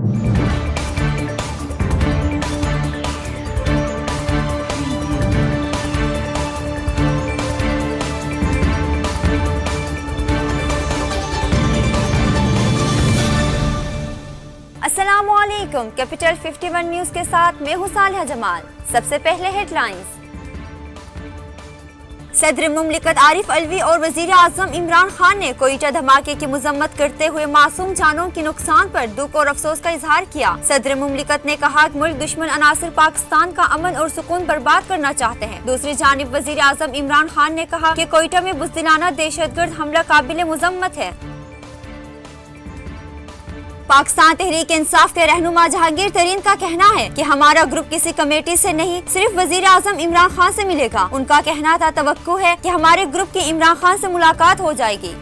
अस्सलामुअलैकुम। Capital 51 news के साथ मैं हूं सालिहा जमाल। सबसे पहले हेडलाइंस। सदर मुमलिकत आरिफ अलवी और वजीर आजम इमरान खान ने कोयटा धमाके की मजम्मत करते हुए मासूम जानों के नुकसान पर दुख और अफसोस का इजहार किया। सदर मुमलिकत ने कहा कि मुल्क दुश्मन अनासर पाकिस्तान का अमन और सुकून बर्बाद करना चाहते हैं। दूसरी जानिब वजीर आजम इमरान खान ने कहा कि कोयटा में बुज़दिलाना दहशतगर्द हमला काबिल मुजम्मत है। पाकिस्तान तहरीक इंसाफ के रहनुमा जहांगीर तरीन का कहना है कि हमारा ग्रुप किसी कमेटी से नहीं, सिर्फ वजीर आजम इमरान खान से मिलेगा। उनका कहना था तवक्को है कि हमारे ग्रुप की इमरान खान से मुलाकात हो जाएगी।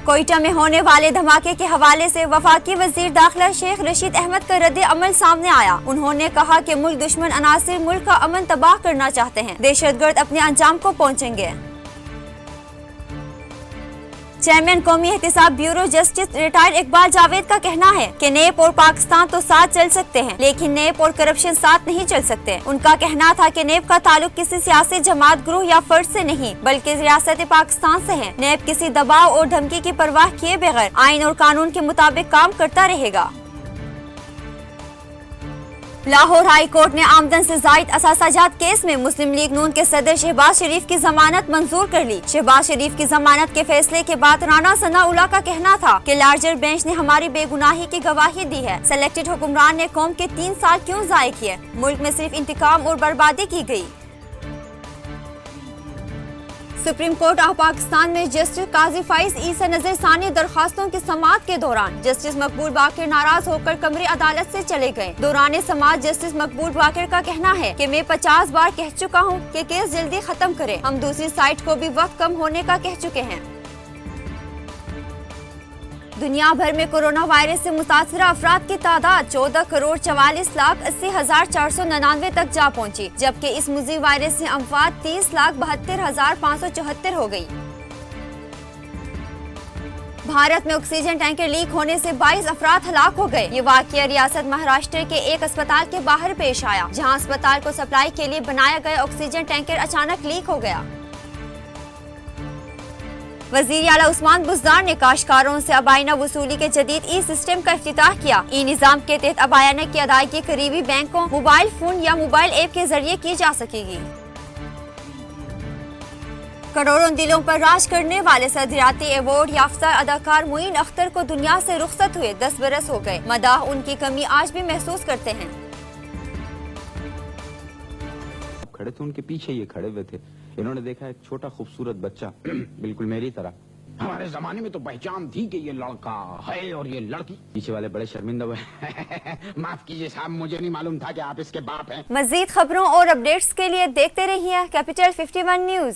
कोयटा में होने वाले धमाके के हवाले से वफाकी वजीर दाखिला शेख रशीद अहमद का रद्द अमल सामने आया। उन्होंने कहा कि मुल्क दुश्मन अनासिर मुल्क का अमन तबाह करना चाहते हैं, दहशतगर्द अपने अंजाम को पहुँचेंगे। Chairman Qaumi Ehtisab bureau justice retired Iqbal Javed का कहना है कि नेप और पाकिस्तान तो साथ चल सकते हैं, लेकिन नेप और करप्शन साथ नहीं चल सकते। उनका कहना था कि नेप का ताल्लुक किसी सियासी जमात, ग्रुप या फर्द से नहीं, बल्कि रियासत पाकिस्तान से है। नेप किसी दबाव और धमकी की परवाह किए बगैर आइन और कानून के मुताबिक काम करता रहेगा। लाहौर हाई कोर्ट ने आमदन से जायद असासाजात केस में मुस्लिम लीग नून के सदर शहबाज शरीफ की जमानत मंजूर कर ली। शहबाज शरीफ की जमानत के फैसले के बाद राना सनाउल्लाह का कहना था कि लार्जर बेंच ने हमारी बेगुनाही की गवाही दी है। सेलेक्टेड हुक्मरान ने कौम के 3 साल क्यों जाये किए? मुल्क में सिर्फ इंतकाम और बर्बादी की गई। सुप्रीम कोर्ट ऑफ पाकिस्तान में जस्टिस काजी फाइज ई से नजरसानी दरखास्तों की समाअत के दौरान जस्टिस मकबूल बाकिर नाराज होकर कमरे अदालत से चले गए। दौरान समाअत जस्टिस मकबूल बाकिर का कहना है कि मैं 50 बार कह चुका हूं कि केस जल्दी खत्म करें। हम दूसरी साइड को भी वक्त कम होने का कह चुके हैं। दुनिया भर में कोरोना वायरस से मुतासरा अफराद की तादाद 14,44,80,499 तक जा पहुंची, जबकि इस मुज़ी वायरस से अमवात 30,72,574 हो गई। भारत में ऑक्सीजन टैंकर लीक होने से 22 अफराद हलाक हो गए। ये वाकया रियासत महाराष्ट्र के एक अस्पताल के बाहर पेश आया, जहां अस्पताल को सप्लाई के लिए बनाया गया ऑक्सीजन टैंकर अचानक लीक हो गया। वज़ीर आला उस्मान बुज़दार ने काश्तकारों से अबायना वसूली के जदीद ई सिस्टम का इफ्तिताह किया। ई निज़ाम के तहत अबायना की अदायगी करीबी बैंकों, मोबाइल फोन या मोबाइल ऐप के जरिए की जा सकेगी। करोड़ों दिलों पर राज करने वाले सदरियाती अवार्ड याफ्ता अदाकार मुईन अख्तर को दुनिया से रुखसत हुए 10 बरस हो गए। मदाह उनकी कमी आज भी महसूस करते हैं। खड़े थे, उनके पीछे ये खड़े हुए थे। इन्होंने देखा एक छोटा खूबसूरत बच्चा बिल्कुल मेरी तरह, हमारे जमाने में तो पहचान थी कि ये लड़का है और ये लड़की। पीछे वाले बड़े शर्मिंदा हुए। माफ कीजिए साहब, मुझे नहीं मालूम था कि आप इसके बाप हैं। मजीद खबरों और अपडेट्स के लिए देखते रहिए कैपिटल 51 न्यूज।